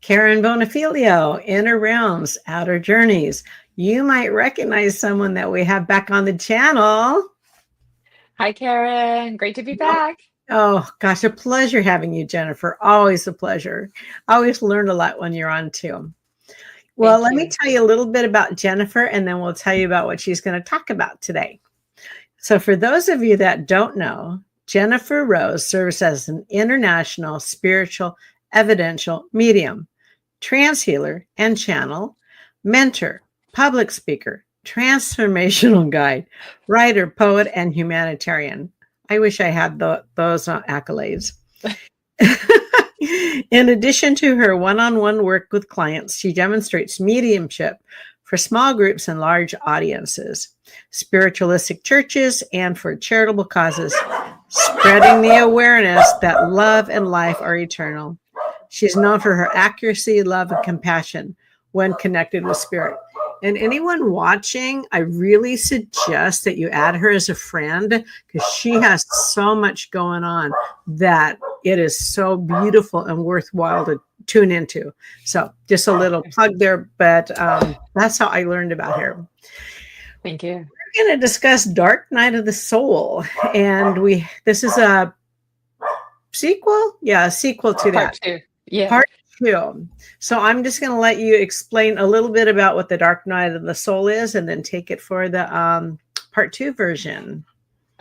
Karen Bonifilio, Inner Realms, Outer Journeys. You might recognize someone that we have back on the channel. Hi, Karen. Great to be back. Oh, gosh, a pleasure having you, Jennifer. Always a pleasure. I always learn a lot when you're on, too. Well, let me tell you a little bit about Jennifer, and then we'll tell you about what she's going to talk about today. So for those of you that don't know, Jennifer Rose serves as an international spiritual evidential medium, trance healer and channel, mentor, public speaker, transformational guide, writer, poet, and humanitarian. I wish I had those accolades. In addition to her one-on-one work with clients, she demonstrates mediumship for small groups and large audiences, spiritualistic churches, and for charitable causes, spreading the awareness that love and life are eternal. She's known for her accuracy, love, and compassion when connected with spirit. And anyone watching, I really suggest that you add her as a friend because she has so much going on that it is so beautiful and worthwhile to tune into. So just a little plug there, but that's how I learned about her. Thank you. We're going to discuss Dark Night of the Soul. And this is a sequel? Yeah, a sequel to Part that. two. Yeah. Part two. So I'm just going to let you explain a little bit about what the Dark Night of the Soul is and then take it for the part two version.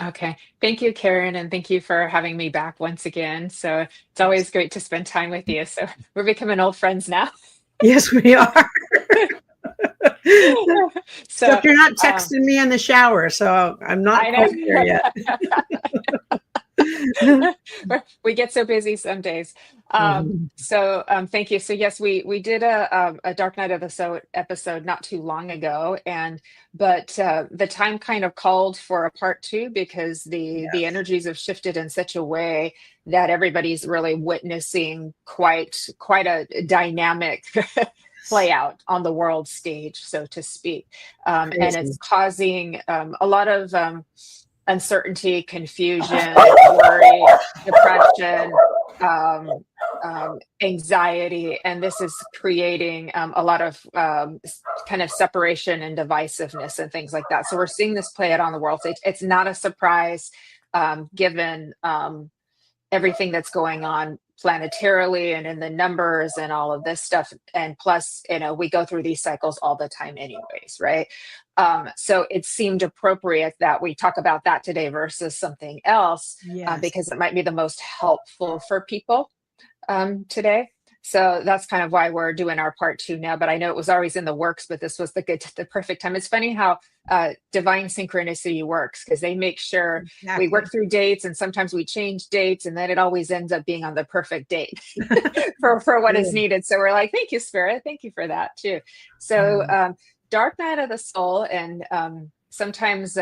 Okay. Thank you, Karen, and thank you for having me back once again. So it's always great to spend time with you. So we're becoming old friends now. Yes, we are. So you're not texting me in the shower, so I'm not quite there yet. We get so busy some days. So thank you. So yes, we did a Dark Night of the Soul episode not too long ago, but the time kind of called for a part two because the energies have shifted in such a way that everybody's really witnessing quite a dynamic play out on the world stage, so to speak, and it's causing a lot of uncertainty, confusion, worry, depression, anxiety, and this is creating a lot of kind of separation and divisiveness and things like that. So we're seeing this play out on the world stage. It's not a surprise, given everything that's going on planetarily and in the numbers and all of this stuff. And plus, we go through these cycles all the time anyways, right? So it seemed appropriate that we talk about that today versus something else, because it might be the most helpful for people today. So that's kind of why we're doing our part two now. But I know it was always in the works, but this was the perfect time. It's funny how divine synchronicity works because they make sure we work through dates, and sometimes we change dates, and then it always ends up being on the perfect date for what is needed. So we're like, thank you, Spirit. Thank you for that too. So Dark Night of the Soul, and sometimes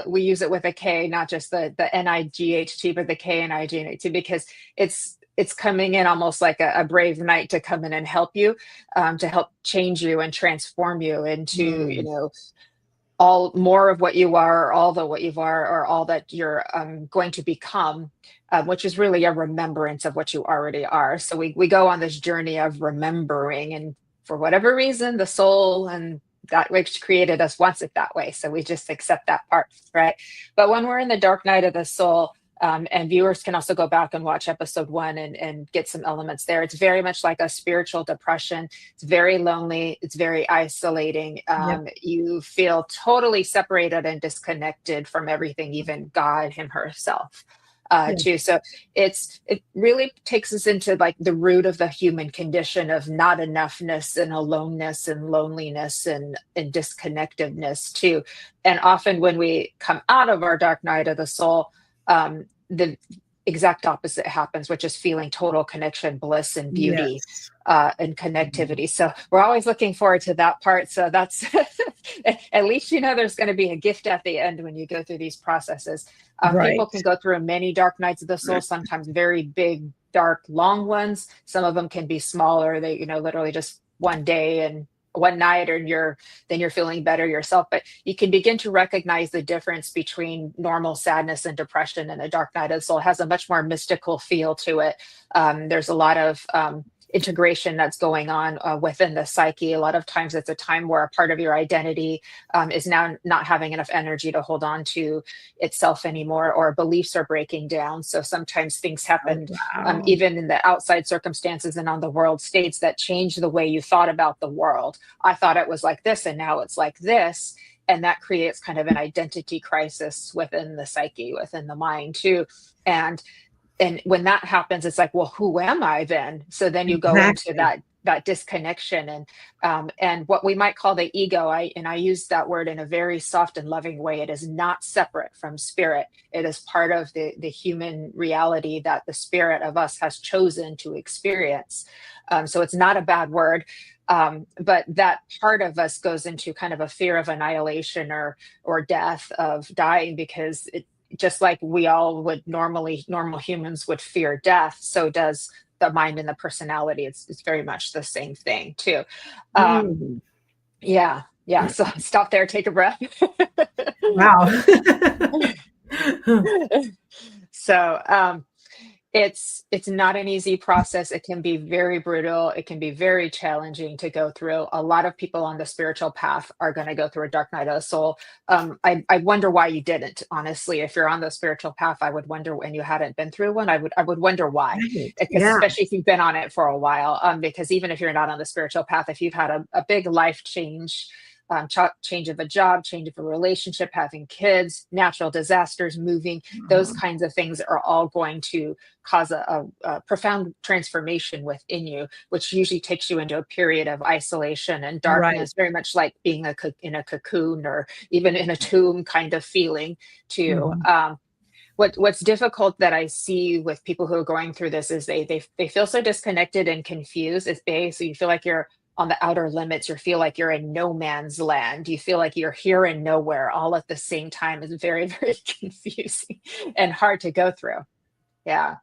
we use it with a K, not just the N-I-G-H-T, but the K-N-I-G-H-T, because it's coming in almost like a brave knight to come in and help you, to help change you and transform you into, all more of what you are, or all the what you are, or all that you're going to become, which is really a remembrance of what you already are. So we go on this journey of remembering, and for whatever reason, the soul and that which created us wants it that way. So we just accept that part, right? But when we're in the Dark Night of the Soul, and viewers can also go back and watch episode 1 and get some elements there. It's very much like a spiritual depression. It's very lonely. It's very isolating. You feel totally separated and disconnected from everything, even God him herself. Too. So it really takes us into like the root of the human condition of not enoughness and aloneness and loneliness and disconnectedness too. And often when we come out of our Dark Night of the Soul, the exact opposite happens, which is feeling total connection, bliss, and beauty, and connectivity. So we're always looking forward to that part. So that's at least there's going to be a gift at the end when you go through these processes. People can go through many dark nights of the soul, sometimes very big, dark, long ones. Some of them can be smaller. They, literally just one day and one night, and then you're feeling better yourself. But you can begin to recognize the difference between normal sadness and depression, and a dark night of the soul has a much more mystical feel to it. There's a lot of integration that's going on within the psyche. A lot of times it's a time where a part of your identity is now not having enough energy to hold on to itself anymore, or beliefs are breaking down. So sometimes things happen Wow. even in the outside circumstances and on the world states that change the way you thought about the world. I thought it was like this and now it's like this. And that creates kind of an identity crisis within the psyche, within the mind too. And when that happens, it's like, well, who am I then? So then you go into Exactly. that disconnection and what we might call the ego. I use that word in a very soft and loving way. It is not separate from spirit. It is part of the human reality that the spirit of us has chosen to experience. So it's not a bad word. But that part of us goes into kind of a fear of annihilation or death, of dying, because just like we all would normal humans would fear death, so does the mind and the personality. It's very much the same thing too. Mm. Yeah. So stop there, take a breath. Wow. So it's not an easy process. It can be very brutal. It can be very challenging to go through. A lot of people on the spiritual path are going to go through a dark night of the soul. I wonder why you didn't. Honestly, if you're on the spiritual path, I would wonder when you hadn't been through one. I would wonder why, Right. because Yeah. especially if you've been on it for a while. Because even if you're not on the spiritual path, if you've had a big life change. Change of a job, change of a relationship, having kids, natural disasters, moving, those kinds of things are all going to cause a profound transformation within you, which usually takes you into a period of isolation and Right. darkness, very much like being in a cocoon or even in a tomb kind of feeling too. Mhm. What's difficult that I see with people who are going through this is they feel so disconnected and confused. It's basically, you feel like you're on the outer limits. You feel like you're in no man's land. You feel like you're here and nowhere all at the same time. Is very, very confusing and hard to go through. Yeah.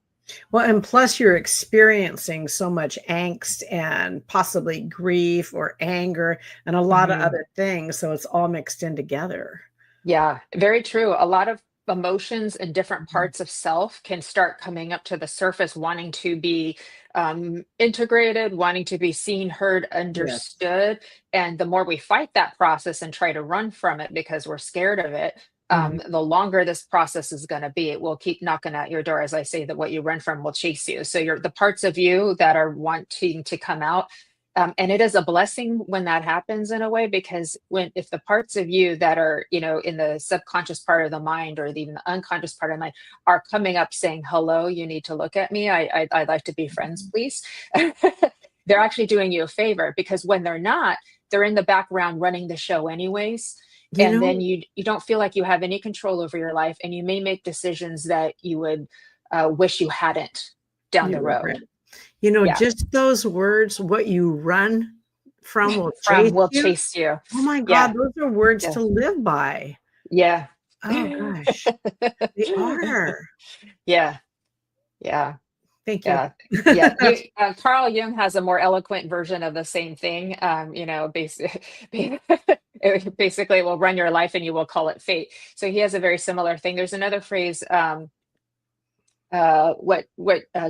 Well, and plus you're experiencing so much angst and possibly grief or anger and a lot of Mhm. other things. So it's all mixed in together. Yeah, very true. A lot of emotions and different Mhm. parts of self can start coming up to the surface, wanting to be integrated, wanting to be seen, heard, Yes. understood. And the more we fight that process and try to run from it because we're scared of it, Mhm. the longer this process is going to be. It will keep knocking at your door. As I say, that what you run from will chase you. So you're the parts of you that are wanting to come out, and it is a blessing when that happens in a way, because if the parts of you that are, in the subconscious part of the mind or even the unconscious part of the mind are coming up saying, hello, you need to look at me. I'd like to be friends, please. They're actually doing you a favor, because when they're not, they're in the background running the show anyways. You And then know, you don't feel like you have any control over your life, and you may make decisions that you would wish you hadn't down the you regret. road. Yeah. Just those words, what you run from will chase From will you. chase you. Oh my Yeah. God, those are words Yeah. to live by. Yeah. Oh gosh, they are. Yeah. Yeah. Thank you. Yeah. Yeah. Carl Jung has a more eloquent version of the same thing. Basically, will run your life and you will call it fate. So he has a very similar thing. There's another phrase, what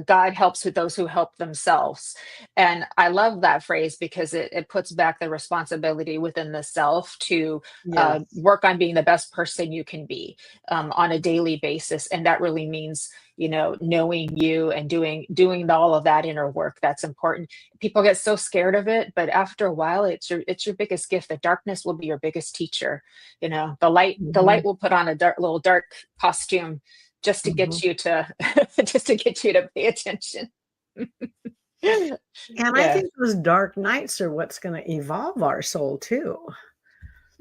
God helps with those who help themselves. And I love that phrase because it puts back the responsibility within the self to Yes. work on being the best person you can be on a daily basis. And that really means, knowing you and doing all of that inner work. That's important. People get so scared of it, but after a while, it's your biggest gift. The darkness will be your biggest teacher. The light Mhm, will put on a little dark costume just to mhm. get you to just to get you to pay attention. And I Yeah, think those dark nights are what's gonna evolve our soul too.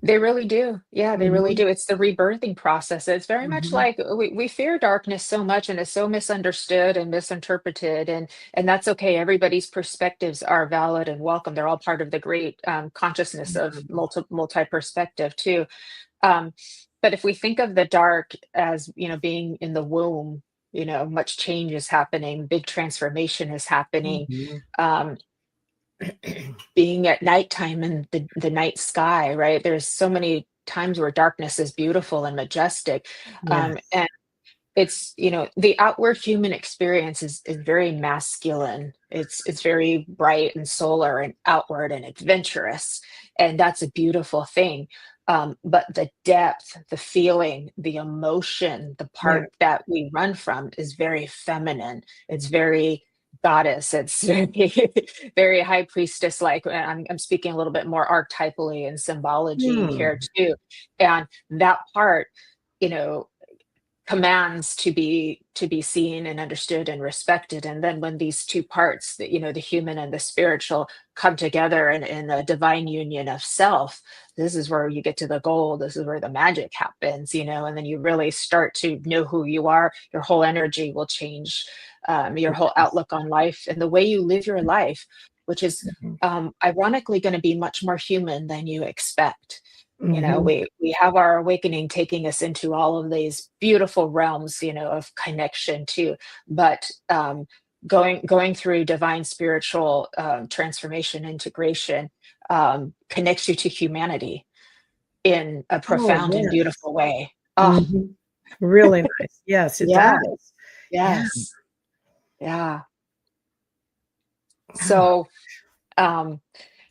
they really do. Yeah, they really Mhm, do. It's the rebirthing process. It's very much mhm, like we fear darkness so much, and it's so misunderstood and misinterpreted, and that's okay. Everybody's perspectives are valid and welcome. They're all part of the great consciousness of mhm. multi perspective too. Um, but if we think of the dark as, being in the womb, much change is happening, big transformation is happening. Mhm. Um, being at nighttime in the night sky, right? There's so many times where darkness is beautiful and majestic. Yes. And it's, the outward human experience is very masculine. It's very bright and solar and outward and adventurous, and that's a beautiful thing. But the depth, the feeling, the emotion, the Yeah. part that we run from is very feminine. It's very goddess. It's very, very high priestess like. I'm speaking a little bit more archetypally and symbology here Hmm. too. And that part, you know commands to be seen and understood and respected. And then when these two parts, the human and the spiritual, come together in a divine union of self, this is where you get to the gold. This is where the magic happens, and then you really start to know who you are. Your whole energy will change, your whole outlook on life and the way you live your life, which is ironically going to be much more human than you expect. Hmm. We have our awakening taking us into all of these beautiful realms, of connection too. But going through divine spiritual transformation, integration, connects you to humanity in a Oh, profound and yes. beautiful way. Oh, Hmm. Really nice. Yes, it yeah, does. Yeah. yes, yeah. Oh, So, um,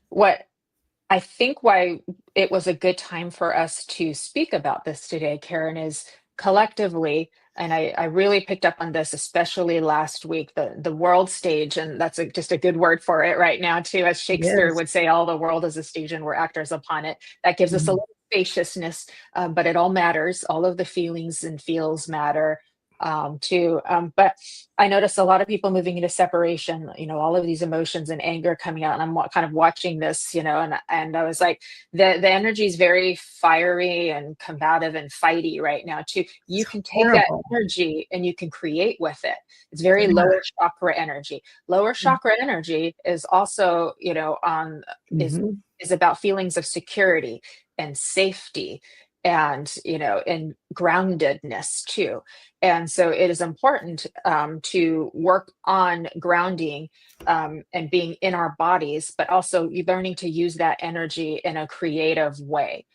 what I think why it was a good time for us to speak about this today, Karen, is collectively, and I really picked up on this, especially last week, the world stage, and that's just a good word for it right now, too. As Shakespeare yes. would say, all the world is a stage and we're actors upon it. That gives us a Mhm. little spaciousness, but it all matters. All of the feelings and feels matter, too. But I noticed a lot of people moving into separation, all of these emotions and anger coming out. And I'm kind of watching this, and I was like, the energy is very fiery and combative and fighty right now, too. You It's can take that horrible. energy and you can create with it. It's very Yeah. lower chakra energy. Lower chakra energy is also, is Mhm. is about feelings of security and safety and and groundedness too. And so it is important, to work on grounding, and being in our bodies, but also you learning to use that energy in a creative way.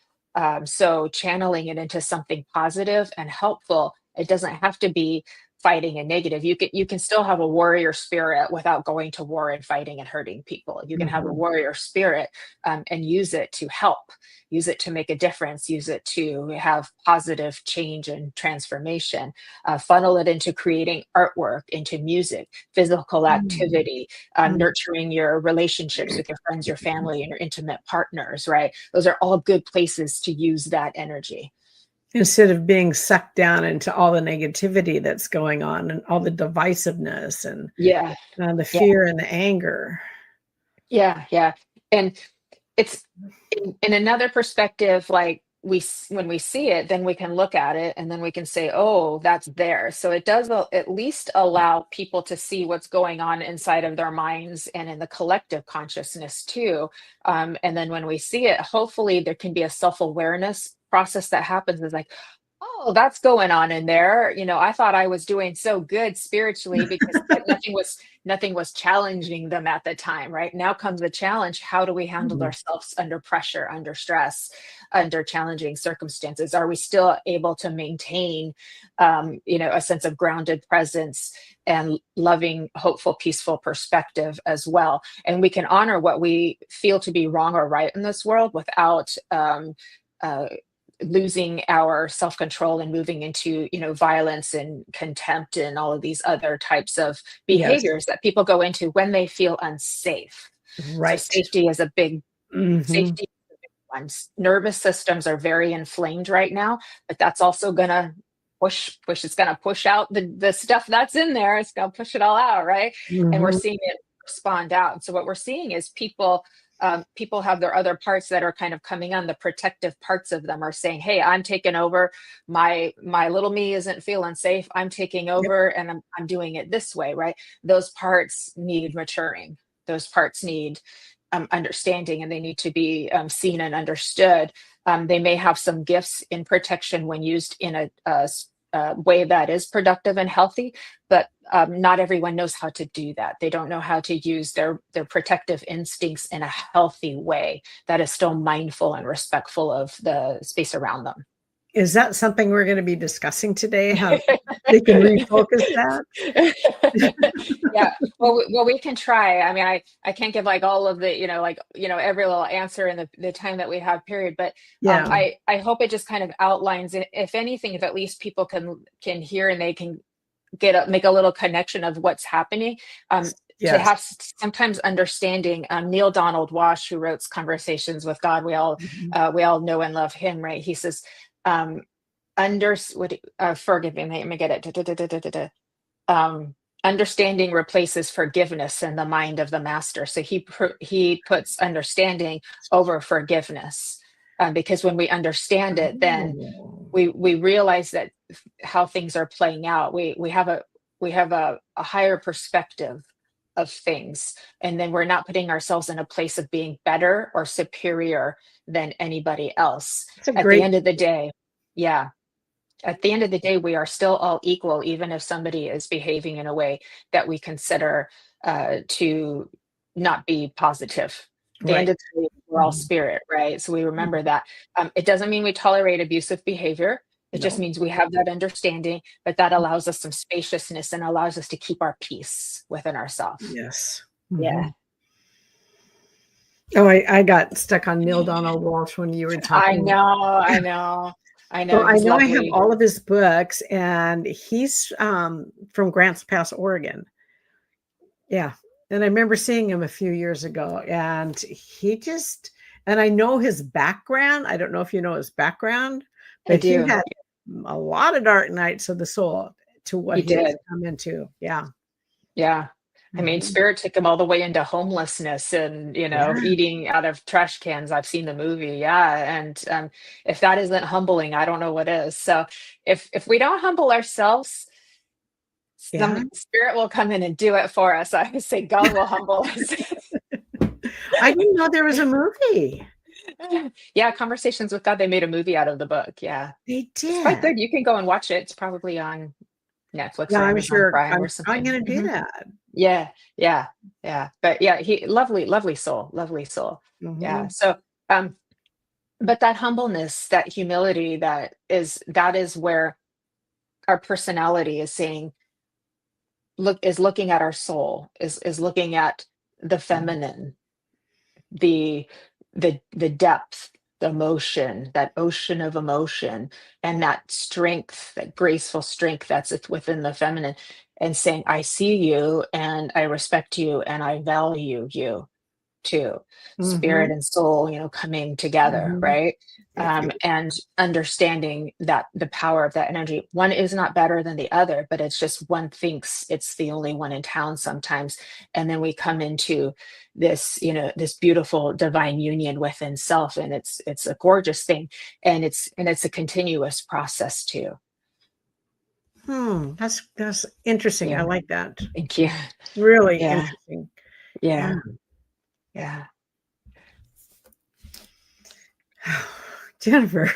So channeling it into something positive and helpful. It doesn't have to be fighting and negative. You can still have a warrior spirit without going to war and fighting and hurting people. You can have a Mhm. warrior spirit, and use it to help, use it to make a difference, use it to have positive change and transformation, funnel it into creating artwork, into music, physical Mm. activity, nurturing your relationships with your friends, your family, and your intimate partners, right? Those are all good places to use that energy. Instead of being sucked down into all the negativity that's going on and all the divisiveness and, Yeah. the Yeah. fear and the anger. Yeah. Yeah. And it's in another perspective, like when we see it, then we can look at it and then we can say, oh, that's there. So it does at least allow people to see what's going on inside of their minds and in the collective consciousness too. And then when we see it, hopefully there can be a self-awareness process that happens. Is like, oh, that's going on in there. I thought I was doing so good spiritually because nothing was challenging them at the time. Right now comes the challenge. How do we handle Mhm. ourselves under pressure, under stress, under challenging circumstances? Are we still able to maintain, a sense of grounded presence and loving, hopeful, peaceful perspective as well? And we can honor what we feel to be wrong or right in this world without, uh, losing our self-control and moving into violence and contempt and all of these other types of Yes. behaviors that people go into when they feel unsafe. So Right. safety is a big Mhm. safety is a big one. Nervous systems are very inflamed right now, but that's also gonna push it's gonna push out the stuff that's in there. It's gonna push it all out, right? And we're Mhm. seeing it respond out. And so what we're seeing is people have their other parts that are kind of coming on. The protective parts of them are saying, hey, I'm taking over. My little me isn't feeling safe. I'm taking Yep. over and I'm doing it this way, right? Those parts need maturing. Those parts need, understanding, and they need to be, seen and understood. They may have some gifts in protection when used in a way that is productive and healthy, but not everyone knows how to do that. They don't know how to use their protective instincts in a healthy way that is still mindful and respectful of the space around them. Is that something we're going to be discussing today? How they can refocus that? Yeah. Well, we can try. I mean, I can't give like all of the, every little answer in the time that we have, period. But Yeah. I hope it just kind of outlines, if anything, if at least people can hear and they can make a little connection of what's happening. To Yes. have sometimes understanding. Neil Donald Walsh, who wrote Conversations with God, Mhm. we all know and love him, right? He says, forgive me, let me get it. Understanding replaces forgiveness in the mind of the master. So he puts understanding over forgiveness, because when we understand it, then Oh. we realize that how things are playing out. We have a higher perspective of things, and then we're not putting ourselves in a place of being better or superior than anybody else. That's a At the great. end of the day, yeah, at the end of the day, we are still all equal, even if somebody is behaving in a way that we consider to not be positive. At the end Right. of the day, we're all Mhm. spirit, right? So we Mhm. remember that. It doesn't mean we tolerate abusive behavior. It just No. means we have that understanding, but that allows us some spaciousness and allows us to keep our peace within ourselves. Yes. Yeah. Mhm. Oh, I got stuck on Neil Donald Walsh when you were I talking. know, I know, I So know. I He's know I have lovely. all of his books, and he's from Grants Pass, Oregon. Yeah. And I remember seeing him a few years ago, and and I know his background. I don't know if you know his background, I but he do. had a lot of dark nights of the soul to what He he has did. come into. Yeah. Yeah. I mean, Mhm. Spirit took him all the way into homelessness and, Yeah. eating out of trash cans. I've seen the movie. Yeah. And if that isn't humbling, I don't know what is. So if we don't humble ourselves, Yeah. some spirit will come in and do it for us. I would say God will humble us. I didn't know there was a movie. Yeah, Conversations with God. They made a movie out of the book. Yeah. They It's quite did. good. You can go and watch it. It's probably on Netflix Yeah, or I'm Amazon sure Prime or I'm something. gonna do that. Yeah, yeah, yeah. But yeah, he lovely, lovely soul, lovely soul. Yeah. Mhm. So but that humbleness, that humility, that is where our personality is saying, is looking at our soul, is looking at the Mhm. feminine, the the depth, the emotion, that ocean of emotion, and that strength, that graceful strength that's within the feminine, and saying, I see you and I respect you and I value you too. Spirit Mhm. and soul, coming together, Mhm. right? If you And understanding that the power of that energy, one is not better than the other, but it's just one thinks it's the only one in town sometimes. And then we come into this, this beautiful divine union within self. And it's a gorgeous thing. And it's a continuous process too. that's interesting. Yeah. I like that. Thank you. Really Yeah. interesting. Yeah. Yeah. Yeah. Jennifer,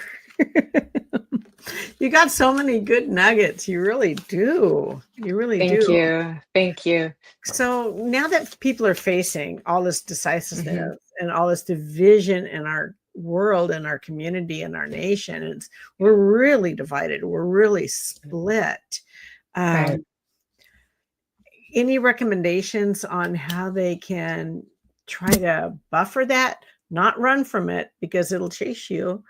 you got so many good nuggets. You really do. You really Thank do. you. Thank you. So now that people are facing all this Hmm. decisiveness and all this division in our world and our community and our nation, we're really divided. We're really split. Right. Um, any recommendations on how they can try to buffer that, not run from it because it'll chase you,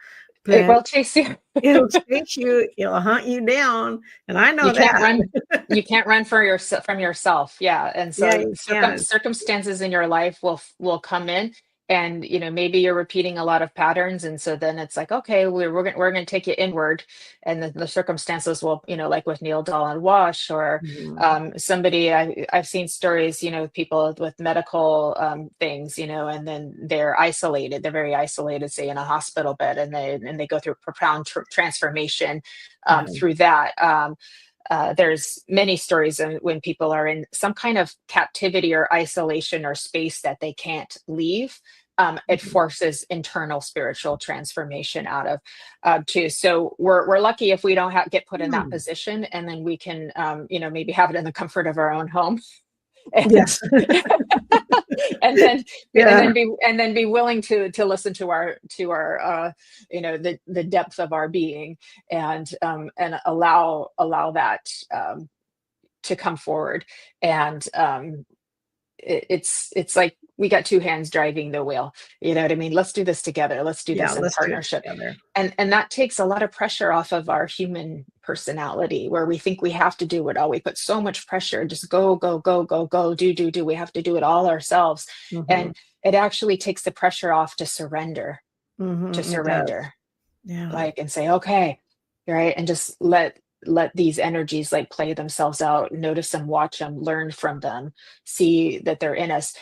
It but will chase you. it'll chase you, it'll hunt you down, and I You know can't that. run. You can't run for from yourself. Yeah, and Yeah, so you can. circumstances in your life will come in, and maybe you're repeating a lot of patterns, and so then it's like, okay, we're gonna take you inward, and the circumstances will, like with Neil Donald Walsh or Mhm. somebody. I've seen stories, people with medical things, and then they're isolated. They're very isolated, say in a hospital bed, and they go through profound transformation Yeah. through that. There's many stories when people are in some kind of captivity or isolation or space that they can't leave. It Mhm. forces internal spiritual transformation out of too. So we're lucky if we don't get put in that Hmm. position, and then we can maybe have it in the comfort of our own home. And Yes. and then Yeah. and then be willing to listen to our the depth of our being, and allow that to come forward. And it's like we got two hands driving the wheel. You know what I mean? Let's do this together. Let's do Yeah, this in let's do it partnership. together. And that takes a lot of pressure off of our human personality, where we think we have to do it all. We put so much pressure, just go, go, go, go, go, do. We have to do it all ourselves. Mhm. And it actually takes the pressure off to surrender, Mhm, it does. Yeah. like, and say, okay, right. And just let these energies like play themselves out, notice them, watch them, learn from them, see that they're in us.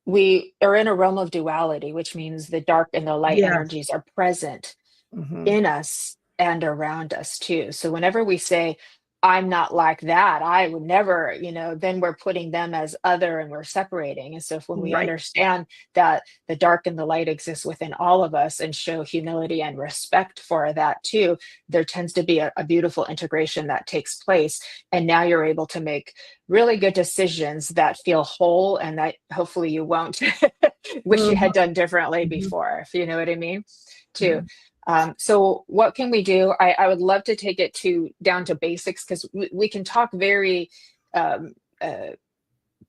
We are in a realm of duality, which means the dark and the light Yes. energies are present Mhm. in us and around us too. So whenever we say, I'm not like that, I would never, then we're putting them as other and we're separating. And so when we Right. understand that the dark and the light exists within all of us and show humility and respect for that too, there tends to be a beautiful integration that takes place. And now you're able to make really good decisions that feel whole, and that hopefully you won't wish you Mhm, had done differently mhm, before, if you know what I mean, too. mhm. So what can we do? I would love to take it down to basics, because we can talk very um, uh,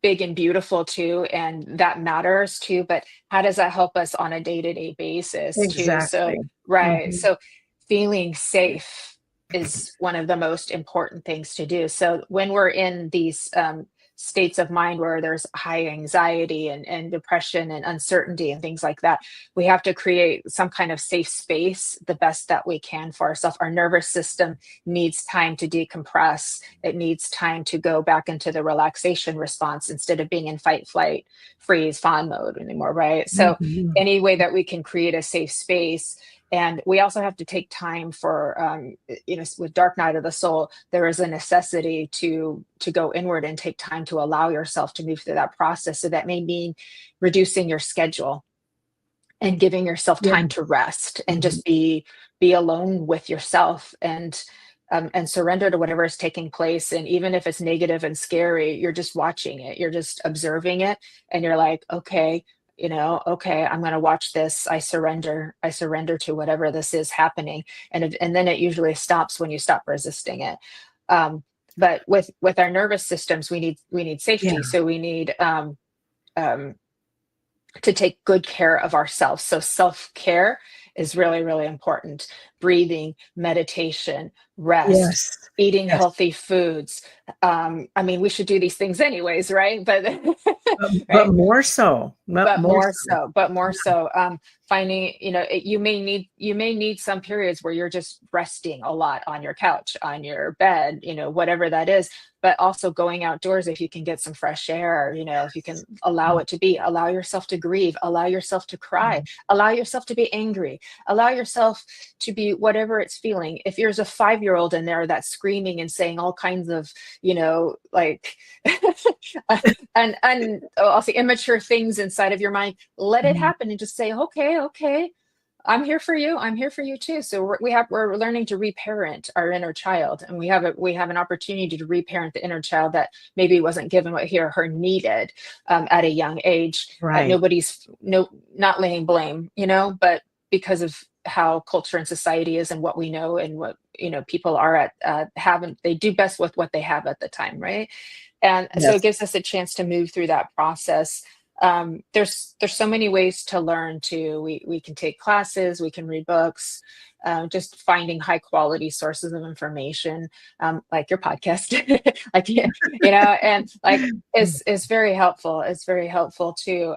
big and beautiful too, and that matters too. But how does that help us on a day-to-day basis too? So, Exactly. right. Mhm. So feeling safe is one of the most important things to do. So when we're in these states of mind where there's high anxiety and depression and uncertainty and things like that, we have to create some kind of safe space the best that we can for ourselves. Our nervous system needs time to decompress. It needs time to go back into the relaxation response instead of being in fight, flight, freeze, fawn mode anymore, right? So Mhm. any way that we can create a safe space. And we also have to take time for with dark night of the soul, there is a necessity to go inward and take time to allow yourself to move through that process. So that may mean reducing your schedule and giving yourself Yeah. time to rest and Mhm. just be alone with yourself, and surrender to whatever is taking place. And even if it's negative and scary, you're just watching it, you're just observing it, and you're like, okay, okay, I'm going to watch this. I surrender to whatever this is happening. And then it usually stops when you stop resisting it. Um, but with our nervous systems, we need Yeah. safety. So we need um, to take good care of ourselves. So self-care is really, really important. Breathing, meditation, rest, Yes. eating Yes. healthy foods. I mean, we should do these things anyways, right? But But right. more so. But More more so. so, finding, you may need some periods where you're just resting a lot on your couch, on your bed, whatever that is. But also going outdoors, if you can get some fresh air, if you can allow yourself to grieve, allow yourself to cry, Mhm. allow yourself to be angry, allow yourself to be whatever it's feeling. If there's a 5-year-old in there that's screaming and saying all kinds of, like and I'll say immature things inside of your mind, let it Mhm. happen and just say, okay, I'm here for you. I'm here for you too. So we're learning to reparent our inner child, and we have an opportunity to reparent the inner child that maybe wasn't given what he or her needed at a young age. Right. Nobody's not laying blame, but because of how culture and society is and what we know and what people are at haven't they do best with what they have at the time, right? And so it Yes. gives us a chance to move through that process. There's so many ways to learn too. We can take classes, we can read books, just finding high quality sources of information, like your podcast, like and like is very helpful. It's very helpful too.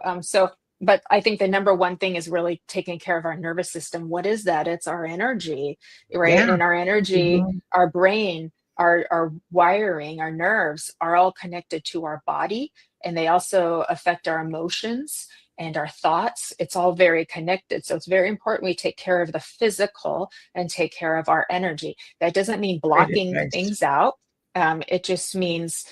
But I think the number one thing is really taking care of our nervous system. What is that? It's our energy, right? Yeah. And our energy, Mhm. our brain, our wiring, our nerves are all connected to our body, and they also affect our emotions and our thoughts. It's all very connected. So it's very important we take care of the physical and take care of our energy. That doesn't mean Great blocking advice. things out. It just means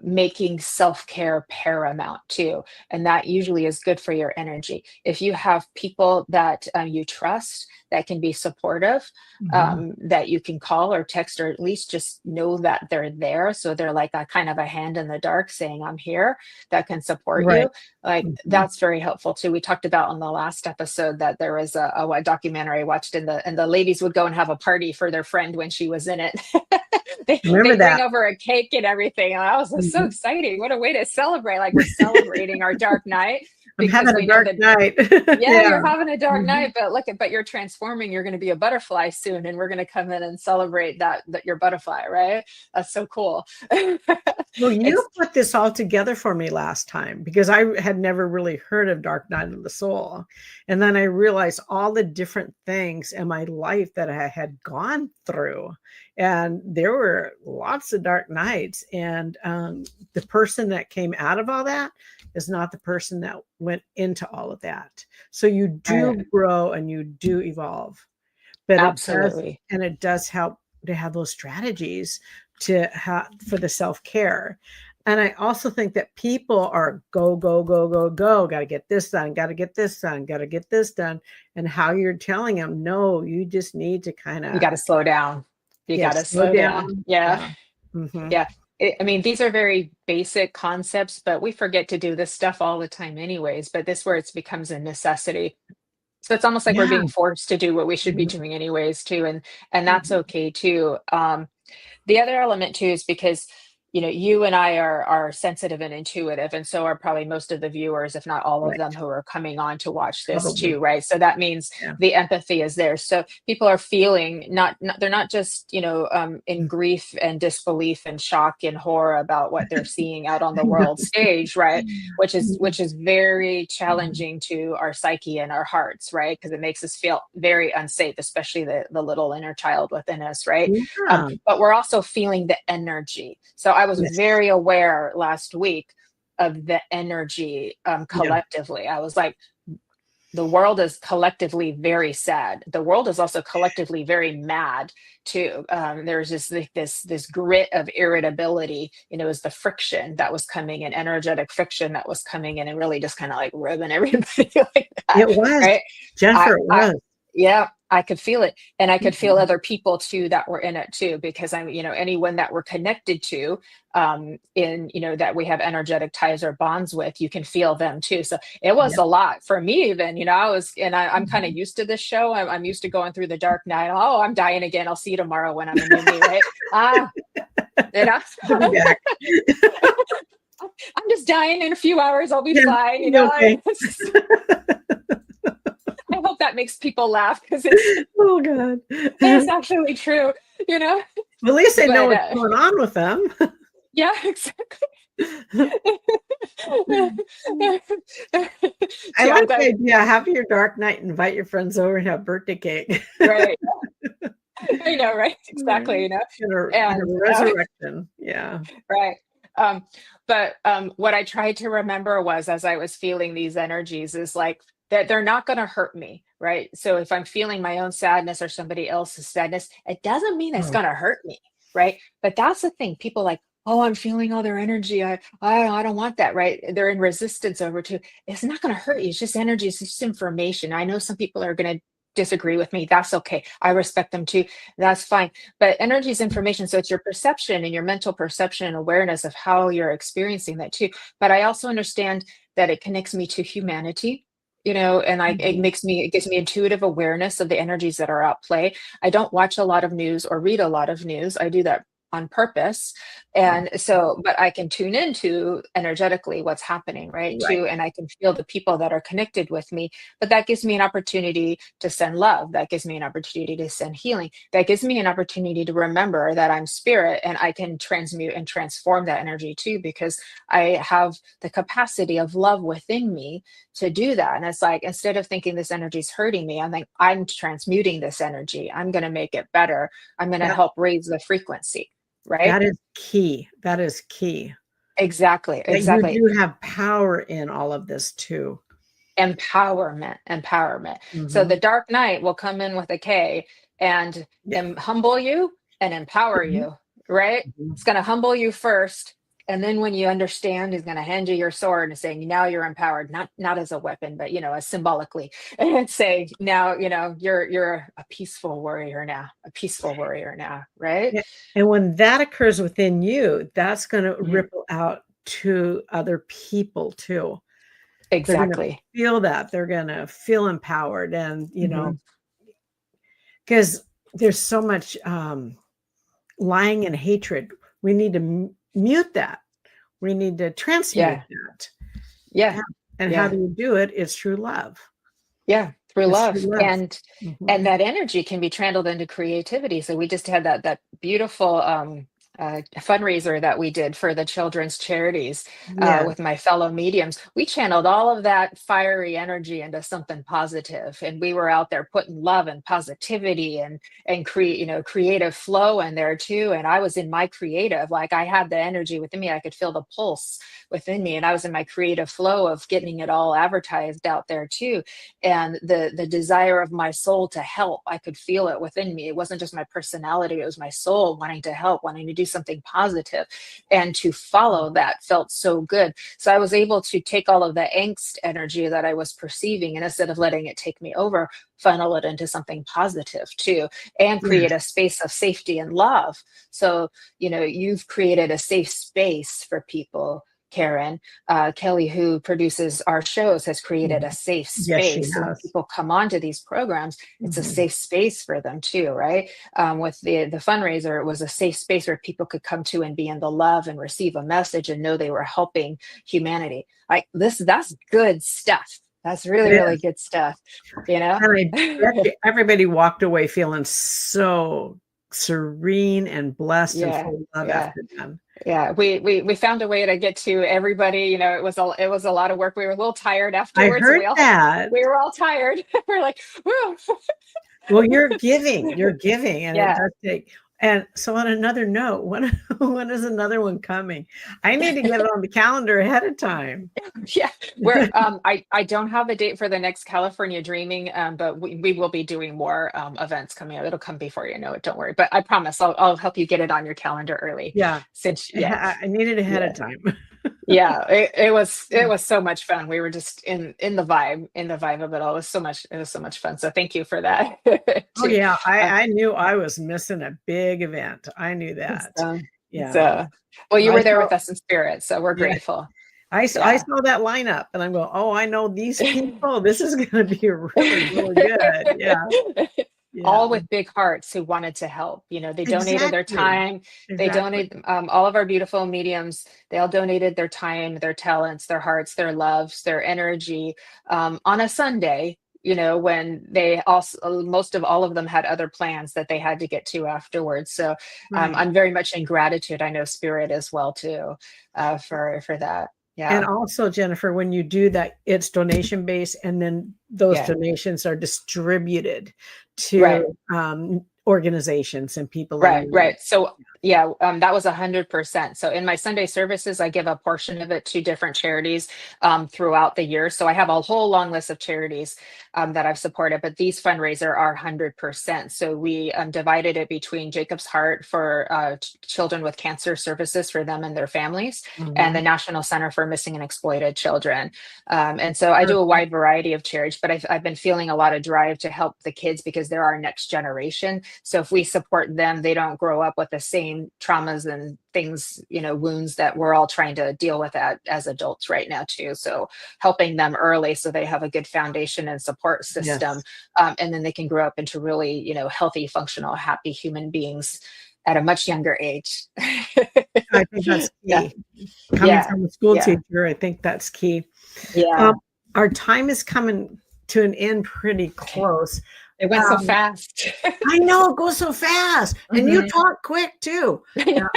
making self-care paramount too. And that usually is good for your energy. If you have people that you trust, that can be supportive, that you can call or text, or at least just know that they're there. So they're like a kind of a hand in the dark saying, I'm here, that can support Right. you. Like that's very helpful too. We talked about on the last episode that there was a documentary I watched, and the ladies would go and have a party for their friend when she was in it. Remember They bring that. over a cake and everything. And I was like, so exciting. What a way to celebrate. Like we're celebrating our dark night I'm because having a we know dark that, night. yeah, Yeah. you're having a dark night, but but you're transforming. You're going to be a butterfly soon. And we're going to come in and celebrate that you're butterfly, right? That's so cool. Well, you It's put this all together for me last time, because I had never really heard of Dark Night of the Soul. And then I realized all the different things in my life that I had gone through. And there were lots of dark nights. And the person that came out of all that is not the person that went into all of that. So you do grow and you do evolve. But absolutely. it does help to have those strategies to have for the self-care. And I also think that people are go, go, go, go, go, got to get this done, got to get this done, got to get this done. And how you're telling them, no, you just need to kind You of, got to slow down. You got to slow slow down. down. Yeah. Yeah. Mm-hmm. Yeah. I mean, these are very basic concepts, but we forget to do this stuff all the time anyways, but this where it becomes a necessity. So it's almost like we're Yeah. being forced to do what we should be Mhm. doing anyways too. And that's Mhm. okay too. The other element too is because you and I are sensitive and intuitive, and so are probably most of the viewers, if not all of Right. them, who are coming on to watch this Probably. too, right? So that means Yeah. the empathy is there. So people are feeling they're not just in Mm. grief and disbelief and shock and horror about what they're seeing out on the world stage, right? Which is very challenging to our psyche and our hearts, right? Because it makes us feel very unsafe, especially the little inner child within us, right? Yeah. But we're also feeling the energy. So I was Yes. very aware last week of the energy Yeah. collectively. I was like, the world is collectively very sad. The world is also collectively very mad too. There's this grit of irritability. It was the friction that was coming in, energetic friction that was coming in, and really just kind of like rubbing everybody like that, It was, right? I, Jennifer, it I was. yeah, I could feel it. And I could feel Mhm. other people too that were in it too, because anyone that we're connected to, that we have energetic ties or bonds with, you can feel them too. So it was Yep. a lot for me even, I'm kind of Mhm. used to this show. I'm used to going through the dark night. Oh, I'm dying again. I'll see you tomorrow when I'm a new me, right? Ah, you know, Good to be back. I'm just dying in a few hours. I'll be Yeah, fine. you'll be okay. I hope that makes people laugh because it's Oh, God. it's actually true, you know. Well, at least they know But what's going on with them. yeah, exactly. I Yeah, like the idea. Have your dark night, invite your friends over and have birthday cake. right. I know, right? Right. Exactly, And a and resurrection. Yeah. right. But what I tried to remember was, as I was feeling these energies, is like that they're not going to hurt me, right? So if I'm feeling my own sadness or somebody else's sadness, it doesn't mean it's Oh, going to hurt me, right? But that's the thing. People like, oh, I'm feeling all their energy. I don't want that, right? They're in resistance over to. It's not going to hurt you. It's just energy. It's just information. I know some people are going to disagree with me. That's okay. I respect them too. That's fine. But energy is information. So it's your perception and your mental perception and awareness of how you're experiencing that too. But I also understand that it connects me to humanity, and mhm. it gives me intuitive awareness of the energies that are at play. I don't watch a lot of news or read a lot of news. I do that on purpose. And so, but I can tune into energetically what's happening, right? Right. Too. And I can feel the people that are connected with me. But that gives me an opportunity to send love. That gives me an opportunity to send healing. That gives me an opportunity to remember that I'm spirit and I can transmute and transform that energy too, because I have the capacity of love within me to do that. And it's like, instead of thinking this energy is hurting me, I'm like, I'm transmuting this energy. I'm going to make it better. I'm going to That help raise the frequency. Right? that is key. That is key. Exactly. That you Exactly. do have power in all of this too. Empowerment. So the Mhm. dark night will come in with a K and Yeah. humble you and empower Mhm. you. right? Mhm. It's going to humble you first. And then when you understand, he's going to hand you your sword and saying, now you're empowered, not as a weapon, but, as symbolically, and say, now, you're a peaceful warrior now, right? Yeah. And when that occurs within you, that's going to Mhm. ripple out to other people too. They're going to Exactly. feel that. They're going to feel empowered. And, Mhm. because there's so much lying and hatred. We need to mute that. We need to transmute Yeah. that. Yeah. Yeah. And how Yeah. do you do it? It's through love. Yeah, through It's through love. love. And Mhm. that energy can be channeled into creativity. So we just had that beautiful fundraiser that we did for the children's charities Yeah. with my fellow mediums. We channeled all of that fiery energy into something positive, and we were out there putting love and positivity and create creative flow in there too. And I was in my creative, like I had the energy within me. I could feel the pulse within me, and I was in my creative flow of getting it all advertised out there too. And the desire of my soul to help, I could feel it within me. It wasn't just my personality, it was my soul wanting to help, wanting to do something positive, and to follow that felt so good. So I was able to take all of the angst energy that I was perceiving, and instead of letting it take me over, funnel it into something positive too, and create Yes. a space of safety and love. So you've created a safe space for people, Karen. Kelly, who produces our shows, has created a Mhm. safe Yes, she space. So when has. people come onto these programs, it's a Mhm. safe space for them too, right? With the fundraiser, it was a safe space where people could come to and be in the love and receive a message and know they were helping humanity. Like that's good stuff. That's really, It really is. good stuff, you know? And I bet you everybody walked away feeling so serene and blessed and Yeah, full of love yeah. after that. Yeah, we found a way to get to everybody. It was a lot of work. We were a little tired I afterwards. heard that. We were all tired. We're like, woo. Well, you're giving, and it Yeah, does take. And so on another note, when when is another one coming? I need to get it on the calendar ahead of time. yeah. I don't have a date for the next California Dreaming, but we will be doing more events coming up. It'll come before you know it. Don't worry. But I promise I'll help you get it on your calendar early. Yeah, Since yeah, I need it ahead yeah. of time. Yeah, it was so much fun. We were just in the vibe of it all. It was so much fun. So thank you for that. Oh, too. yeah, Uh, I knew I was missing a big event. I knew that. so, Yeah. so well, you I were there saw with us in spirit, so we're yeah, grateful. I Yeah. saw that lineup, and I'm going, "Oh, I know these people. This is gonna be really, really good." Yeah, yeah. All with big hearts who wanted to help. They donated their Exactly, time. They exactly. donate all of our beautiful mediums. They all donated their time, their talents, their hearts, their loves, their energy on a Sunday. When they also, most of all of them had other plans that they had to get to afterwards. So Right. I'm very much in gratitude. I know Spirit as well too, for that. And Yeah, also, Jennifer, when you do that, it's donation based, and then those yeah, donations are distributed right. to, organizations and people in Right, need. right. So yeah, that was 100%. So in my Sunday services, I give a portion of it to different charities throughout the year. So I have a whole long list of charities that I've supported, but these fundraiser are 100%. So we divided it between Jacob's Heart for children with cancer services for them and their families, and the Mhm. National Center for Missing and Exploited Children. And so I do a Perfect. wide variety of charities, but I've been feeling a lot of drive to help the kids because they're our next generation. So if we support them, they don't grow up with the same traumas and things, wounds that we're all trying to deal with as adults right now too. So helping them early so they have a good foundation and support system, Yes. and then they can grow up into really, healthy, functional, happy human beings at a much younger age. I think that's Yeah, key. Coming yeah, from a school yeah, teacher, I think that's key. Um, yeah. our time is coming to an end pretty Okay. close. It went so Um, fast. I know it goes so fast, and you Mhm. talk quick too. I, Yeah,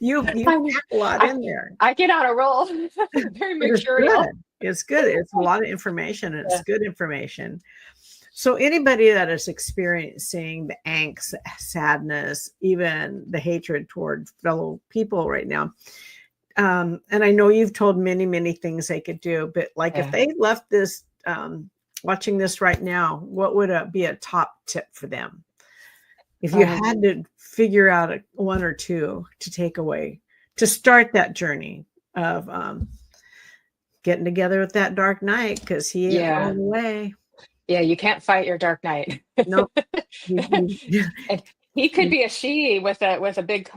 you I, pack a lot in there. I get on a roll. Very It is mercurial. good. It's good. It's a lot of information, and it's Yeah. good information. So anybody that is experiencing the angst, sadness, even the hatred toward fellow people right now, and I know you've told many, many things they could do, but like if Yeah. they left this, watching this right now, what would be a top tip for them? If you had to figure out one or two to take away to start that journey of getting together with that dark night, because he ain't Yeah. going away. Yeah, you can't fight your dark night. Nope. And he could be a she with a big, with a big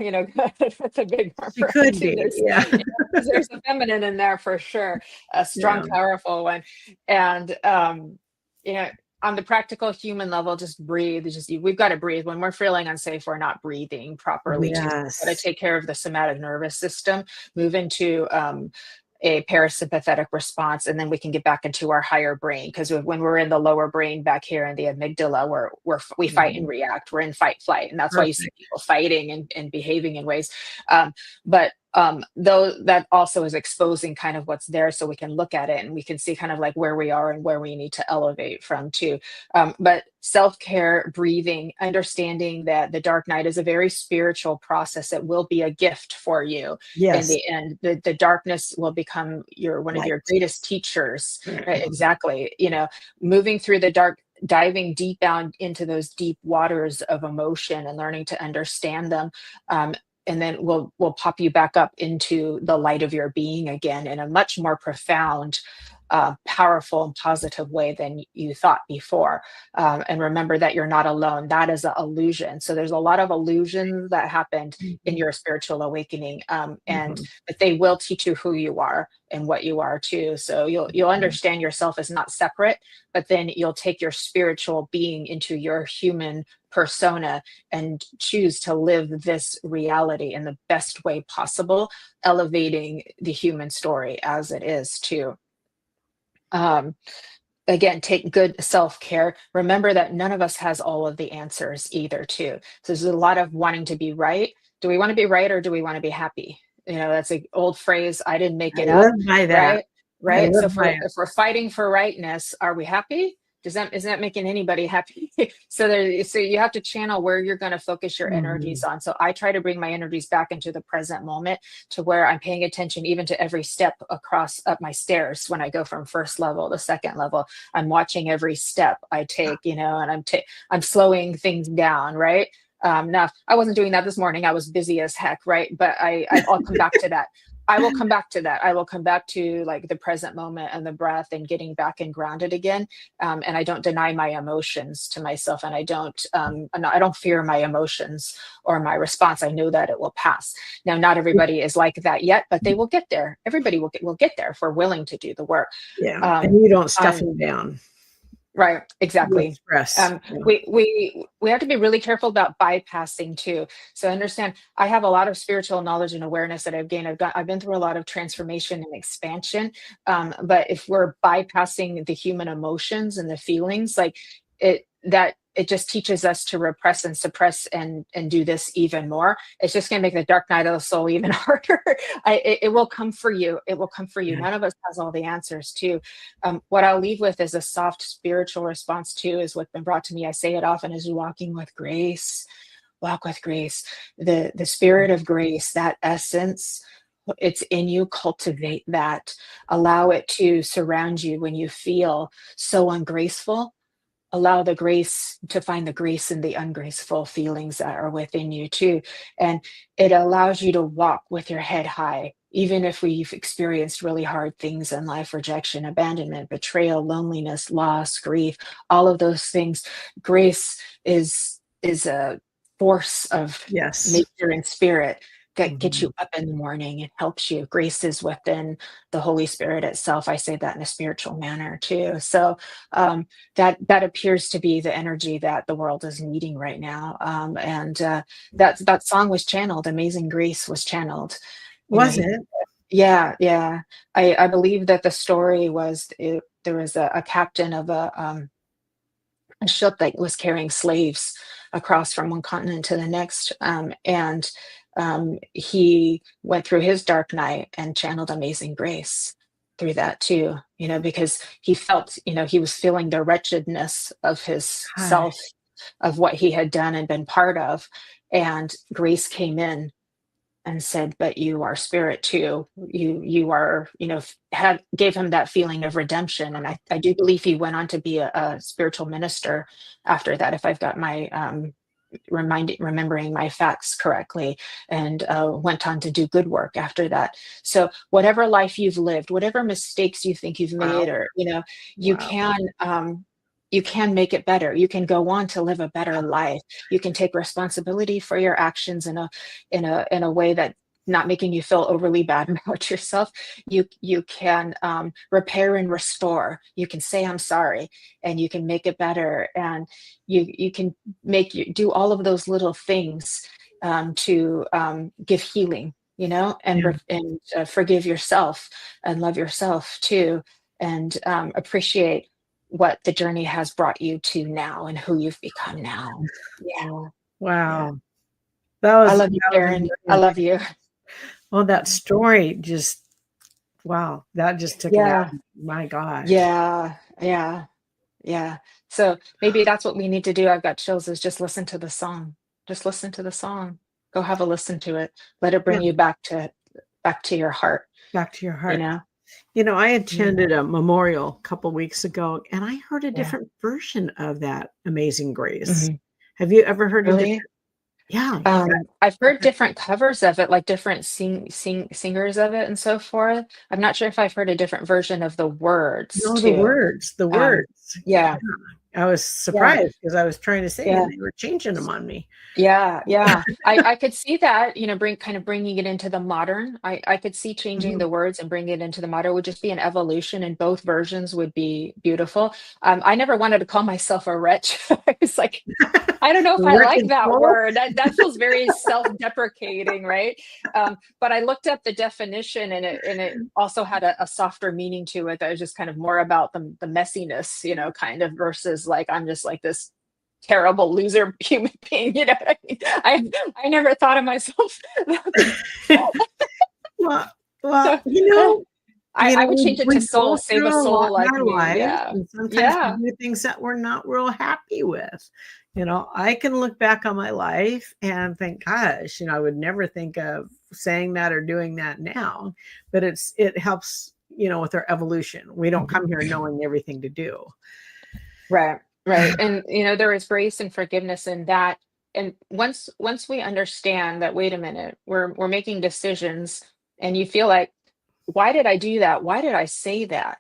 She armor could too. be, yeah. There's a feminine in there for sure, a strong, Yeah. powerful one. And you know, on the practical human level, just breathe. We've got to breathe. When we're feeling unsafe, we're not breathing properly too. We've got to Yes. take care of the somatic nervous system, move into a parasympathetic response, and then we can get back into our higher brain, because when we're in the lower brain back here in the amygdala, we fight and react. We're in fight flight, and that's why you see Perfect. people fighting and behaving in ways, but though that also is exposing kind of what's there, so we can look at it and we can see kind of like where we are and where we need to elevate from too. But self-care, breathing, understanding that the dark night is a very spiritual process. It will be a gift for you in Yes. the end. The darkness will become one of Light. your greatest teachers. Right? Exactly. Moving through the dark, diving deep down into those deep waters of emotion and learning to understand them, and then we'll pop you back up into the light of your being again in a much more profound, powerful and positive way than you thought before. And remember that you're not alone. That is an illusion. So there's a lot of illusions that happened in your spiritual awakening, but they will teach you who you are and what you are too. So you'll understand yourself as not separate, but then you'll take your spiritual being into your human persona and choose to live this reality in the best way possible, elevating the human story as it is too. Um, Again, take good self-care. Remember that none of us has all of the answers either too. So there's a lot of wanting to be right. Do we want to be right, or do we want to be happy? That's an old phrase. I didn't make I it up. live by that. Right. I Right. So live by it. if we're fighting for rightness, are we happy? Isn't that making anybody happy? So you have to channel where you're going to focus your energies on. So I try to bring my energies back into the present moment, to where I'm paying attention even to every step across up my stairs. When I go from first level to second level, I'm watching every step I take, and I'm slowing things down. Right. Now I wasn't doing that this morning. I was busy as heck. Right. But I'll come back to that. I will come back to that. I will come back to like the present moment and the breath and getting back and grounded again. And I don't deny my emotions to myself, and I don't fear my emotions or my response. I know that it will pass. Now, not everybody is like that yet, but they will get there. Everybody will get there if we're willing to do the work. Yeah. Um, And you don't stuff on them down. Right, You exactly. express. Yeah. We have to be really careful about bypassing too. So understand, I have a lot of spiritual knowledge and awareness that I've gained. I've been through a lot of transformation and expansion. But if we're bypassing the human emotions and the feelings, like it just teaches us to repress and suppress and do this even more. It's just going to make the dark night of the soul even harder. It will come for you. It will come for you. Yeah. None of us has all the answers too. What I'll leave with is a soft spiritual response too, is what's been brought to me. I say it often, is walking with grace. Walk with grace. The spirit of grace, that essence, it's in you. Cultivate that. Allow it to surround you when you feel so ungraceful. Allow the grace to find the grace in the ungraceful feelings that are within you too. And it allows you to walk with your head high, even if we've experienced really hard things in life: rejection, abandonment, betrayal, loneliness, loss, grief, all of those things. Grace is a force of Yes. nature and spirit that gets you up in the morning and helps you. Grace is within the Holy Spirit itself. I say that in a spiritual manner too. So that appears to be the energy that the world is needing right now. And that song was channeled. Amazing Grace was channeled. Was it? Yeah. I believe that the story was there was a captain of a ship that was carrying slaves across from one continent to the next. And he went through his dark night and channeled Amazing Grace through that too, because he felt, he was feeling the wretchedness of his Gosh. self, of what he had done and been part of. And grace came in and said, but you are spirit too. You are, gave him that feeling of redemption. And I do believe he went on to be a spiritual minister after that, if I've got my remembering my facts correctly, and went on to do good work after that. So whatever life you've lived, whatever mistakes you think you've Wow. made, or you Wow. can make it better. You can go on to live a better life. You can take responsibility for your actions in a way that not making you feel overly bad about yourself. You can repair and restore. You can say I'm sorry, and you can make it better. And you can do all of those little things to give healing, Yeah. and forgive yourself and love yourself too, and appreciate what the journey has brought you to now and who you've become now. Yeah. Yeah. Wow. That I was love you, Karen. I brilliant. love you. Well, that story just, wow, that just took it out. Yeah. My gosh. Yeah. Yeah. Yeah. So maybe that's what we need to do. I've got chills, is just listen to the song. Just listen to the song. Go have a listen to it. Let it Yeah. bring you back to your heart, Back to your you heart. know? I Yeah. attended a memorial a couple weeks ago, and I heard a Yeah. different version of that Amazing Grace. Mhm. Have you ever heard a different? Really? Yeah. I've heard different covers of it, like different singers of it and so forth. I'm not sure if I've heard a different version of the words No, the too. words, the Um, words. yeah, I was yeah, surprised because I was trying to sing yeah. and they were changing them on me. Yeah, yeah. I could see that, bringing it into the modern. I could see changing Mhm. the words and bringing it into the modern would just be an evolution, and both versions would be beautiful. I never wanted to call myself a wretch. I was like, I don't know if The I like wretched that soul? word. That feels very self-deprecating, right? But I looked up the definition, and it also had a softer meaning to it that was just kind of more about the messiness, kind of, versus like I'm just like this terrible loser human being. You know what I mean? I never thought of myself. Well So I would change it to we soul, go save a through a lot soul in like our me. lives, Yeah. and sometimes we Yeah. do things that we're not real happy with. I can look back on my life and think, gosh, I would never think of saying that or doing that now. But it helps, with our evolution. We don't come here knowing everything to do. Right. Right. And there is grace and forgiveness in that. And once we understand that, wait a minute, we're making decisions, and you feel like, why did I do that? Why did I say that?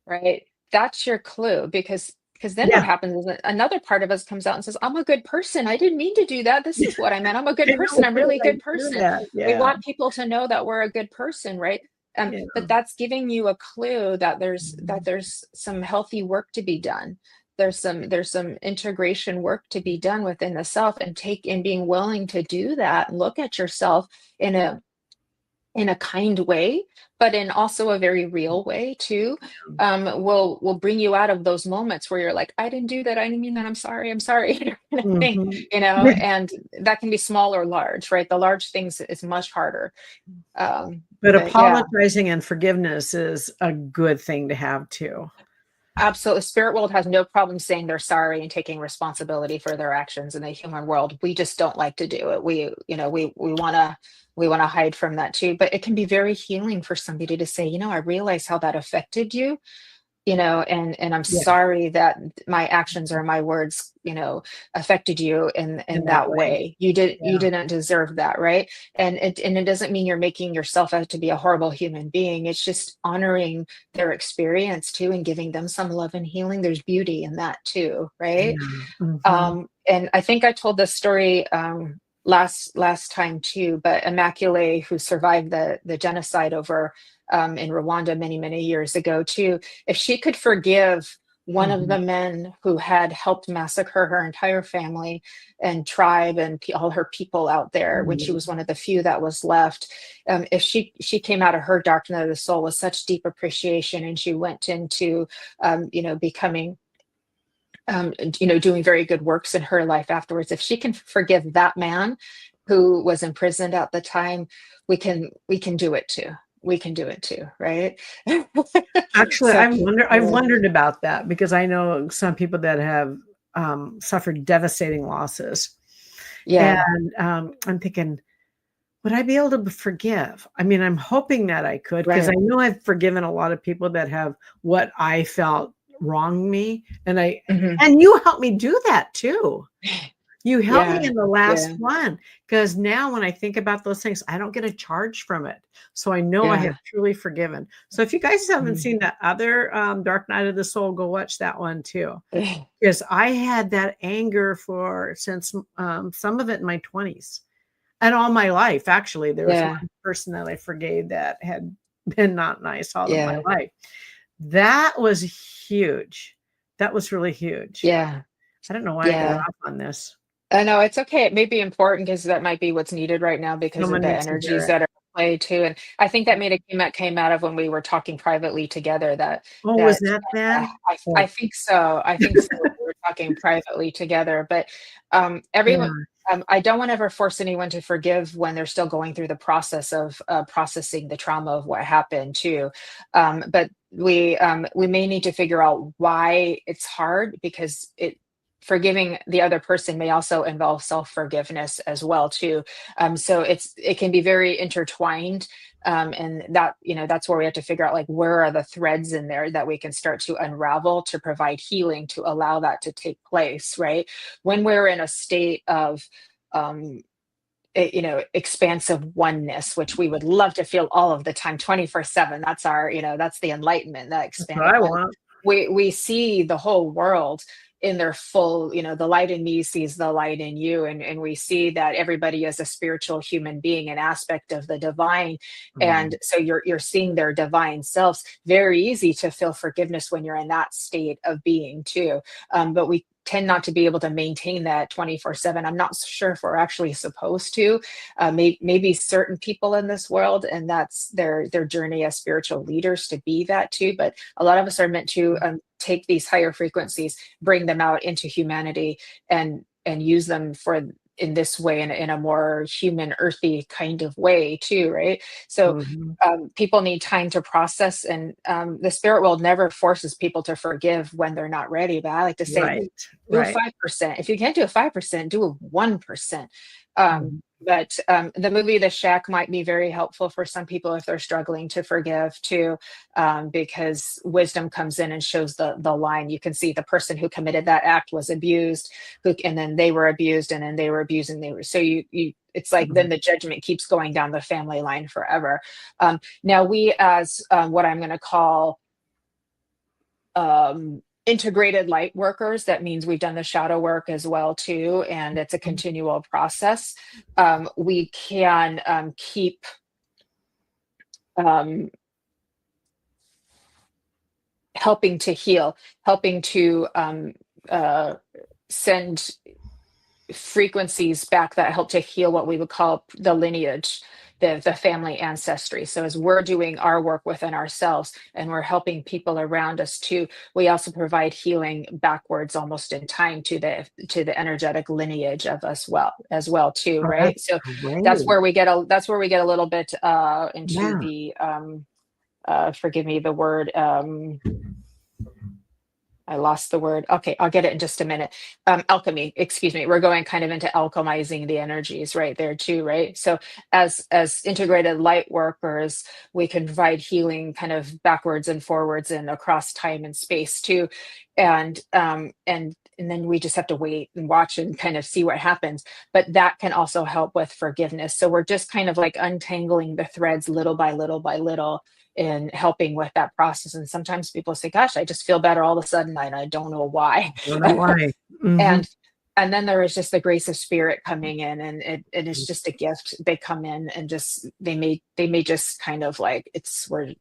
Right? That's your clue, because then what Yeah, happens is that another part of us comes out and says, I'm a good person. I didn't mean to do that. This is what I meant. I'm a good I person. know. I'm Why really a did I good do person. that? We Yeah, want people to know that we're a good person, right? yeah. But that's giving you a clue that there's some healthy work to be done. There's some integration work to be done within the self, and being willing to do that and look at yourself in a kind way, but in also a very real way too, will bring you out of those moments where you're like, I didn't do that, I didn't mean that, I'm sorry, kind of thing, Mhm. and that can be small or large, right? The large things is much harder. But But yeah. apologizing and forgiveness is a good thing to have too. Absolutely. Spirit world has no problem saying they're sorry and taking responsibility for their actions. In the human world, we just don't like to do it. We want to hide from that too. But it can be very healing for somebody to say, I realize how that affected you, and I'm Yeah, sorry that my actions or my words, affected you in in that that way. way. You Yeah. didn't deserve that, right? And it doesn't mean you're making yourself out to be a horrible human being. It's just honoring their experience too, and giving them some love and healing. There's beauty in that too, right? Yeah. Mhm. And I think I told this story last time too, but Immaculée, who survived the genocide over in Rwanda many years ago too, if she could forgive one of Mhm. the men who had helped massacre her entire family and tribe and all her people out there, when she was one of the few that was left, if she came out of her dark night of the soul with such deep appreciation, and she went into becoming doing very good works in her life afterwards. If she can forgive that man who was imprisoned at the time, we can do it too. We can do it too, right? Actually, So I've wondered about that because I know some people that have suffered devastating losses, yeah. and I'm thinking, would I be able to forgive? I mean, I'm hoping that I could because I Right. know I've forgiven a lot of people that have what I felt wronged me, and Mhm. and you helped me do that too. You helped me Yeah. in the last Yeah. one, because now when I think about those things, I don't get a charge from it. So I know I have Yeah. truly forgiven. So if you guys haven't Mm. seen that other Dark Night of the Soul, go watch that one too. Because I had that anger for since some of it in my 20s and all my life. Actually, there was Yeah. one person that I forgave that had been not nice all of my Yeah. life. That was huge. That was really huge. Yeah. I don't know why I got Yeah. off on this. I know it's okay. It may be important because that might be what's needed right now because of Someone the needs to hear energies it. that are at play too. And I think that came out of when we were talking privately together Oh, was that that then? I Oh, think so. I think so. We were talking privately together, but everyone. yeah. I don't want to ever force anyone to forgive when they're still going through the process of processing the trauma of what happened too. But we may need to figure out why it's hard because it forgiving the other person may also involve self-forgiveness as well too. So it can be very intertwined, and that that's where we have to figure out like where are the threads in there that we can start to unravel to provide healing to allow that to take place, right? When we're in a state of um expansive oneness, which we would love to feel all of the time, 24/7. That's our, that's the enlightenment, that That's what expanded I one. want. We see the whole world in their full, the light in me sees the light in you, and we see that everybody is a spiritual human being, an aspect of the divine. Mm, And so you're seeing their divine selves. Very easy to feel forgiveness when you're in that state of being too. But we tend not to be able to maintain that 24/7. I'm not sure if we're actually supposed to. Maybe certain people in this world, and that's their journey as spiritual leaders to be that too. But a lot of us are meant to take these higher frequencies, bring them out into humanity, and use them for in this way, in a more human, earthy kind of way too, right? So mhm. people need time to process, and the spirit world never forces people to forgive when they're not ready. But I like to say, Right, do right. 5%. If you can't do a 5%, do a 1%. Um, Mhm, but the movie The Shack might be very helpful for some people if they're struggling to forgive too, because wisdom comes in and shows the line. You can see the person who committed that act was abused, and then they were abused, and then they were abused, and they were so you. It's like mhm. then the judgment keeps going down the family line forever. Now we, as what I'm going to call integrated light workers, that means we've done the shadow work as well too, and it's a continual process. We can keep um, helping to heal, helping to uh, send frequencies back that help to heal what we would call the lineage, the family ancestry. So as we're doing our work within ourselves and we're helping people around us too, we also provide healing backwards almost in time to the energetic lineage of us as well too, Oh, that's right? So great. that's where we get a little bit into Yeah. the forgive me the word I lost the word. Okay, I'll get it in just a minute. Alchemy, excuse me. We're going kind of into alchemizing the energies right there too, right? So as integrated light workers, we can provide healing kind of backwards and forwards and across time and space too. And then we just have to wait and watch and kind of see what happens. But that can also help with forgiveness. So we're just kind of like untangling the threads little by little by little in helping with that process. And sometimes people say, gosh, I just feel better all of a sudden and I don't know why. Don't know why. Mhm. and and then there is just the grace of spirit coming in, and it's just a gift. They come in and just they may just kind of like, it's we're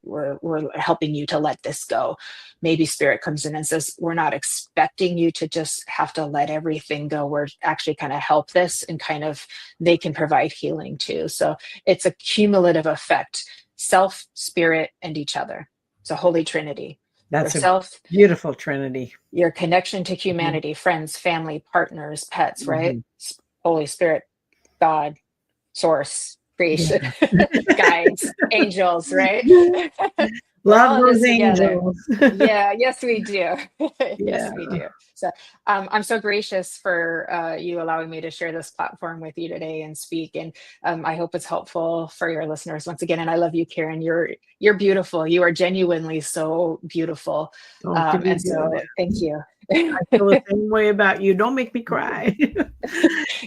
helping you to let this go. Maybe spirit comes in and says, we're not expecting you to just have to let everything go. We're actually kind of help this, and kind of they can provide healing too. So it's a cumulative effect: self, spirit, and each other. It's a holy trinity: That's a yourself, beautiful trinity. your connection to Mhm, humanity, friends, family, partners, pets, right? mhm. Holy Spirit, God, source, creation, Yeah. guides, angels, right? We're Love all in this those together. angels. Yeah, yes, we do. Yeah. Yes, we do. So I'm so gracious for you allowing me to share this platform with you today and speak. And I hope it's helpful for your listeners once again. And I love you, Karen. You're beautiful. You are genuinely so beautiful. Don't you be And doing so that. thank you. I feel the same way about you. Don't make me cry.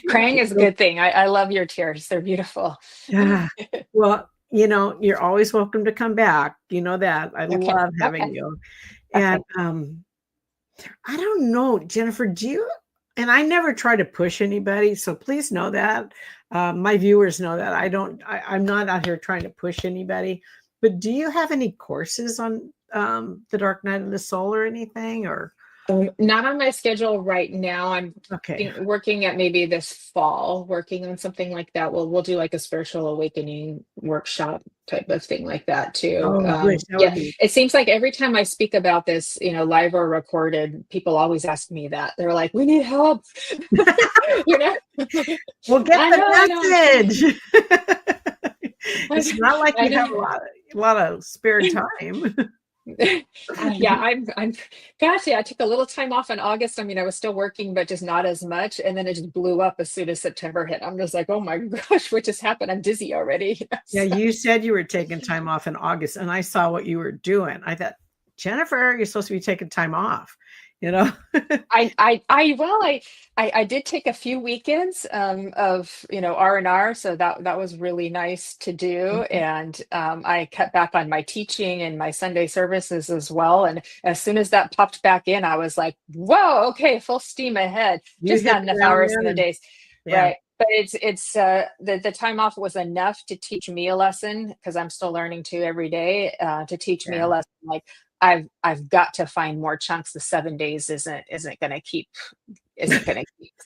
Crying is a good thing. I love your tears. They're beautiful. Yeah. Well, you're always welcome to come back. You know that. I Okay. love having Okay. you. Okay. And I don't know, Jennifer, do you? And I never try to push anybody, so please know that. My viewers know that I'm not out here trying to push anybody. But do you have any courses on the Dark Night of the Soul or anything? Or Not on my schedule right now. I'm okay, working at maybe this fall, working on something like that. We'll do like a spiritual awakening workshop type of thing like that too. oh, good, that Yeah, would be. it seems like every time I speak about this, live or recorded, people always ask me that. They're like, "We need help." you know, Well, get I know, the message. It's not like I you have know. a lot of spare time. Yeah, gosh, yeah, I took a little time off in August. I mean, I was still working, but just not as much. And then it just blew up as soon as September hit. I'm just like, oh my gosh, what just happened? I'm dizzy already. Yeah, you said you were taking time off in August, and I saw what you were doing. I thought, Jennifer, you're supposed to be taking time off, you know? I did take a few weekends of R&R, so that was really nice to do, and I cut back on my teaching and my Sunday services as well. And as soon as that popped back in, I was like, "Whoa, okay, full steam ahead." You Just hit not the enough ground hours in the running. days, Yeah, right? But it's the time off was enough to teach me a lesson because I'm still learning too every day. To teach me yeah. a lesson like I've got to find more chunks. The 7 days isn't going to keep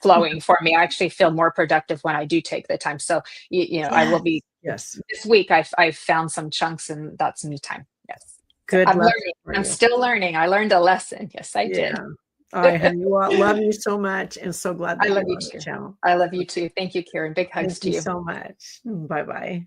flowing for me. I actually feel more productive when I do take the time. So, I will be Yes. this week. I've found some chunks, and that's me time. Yes. So Good I'm luck learning. for I'm you. still learning. I learned a lesson. Yes, I Yeah. did. All right, honey. Well, love you so much and so glad I that love you're you on the too. channel. I love you too. Thank you, Karen. Big Thank hugs to you you. so much. Bye-bye.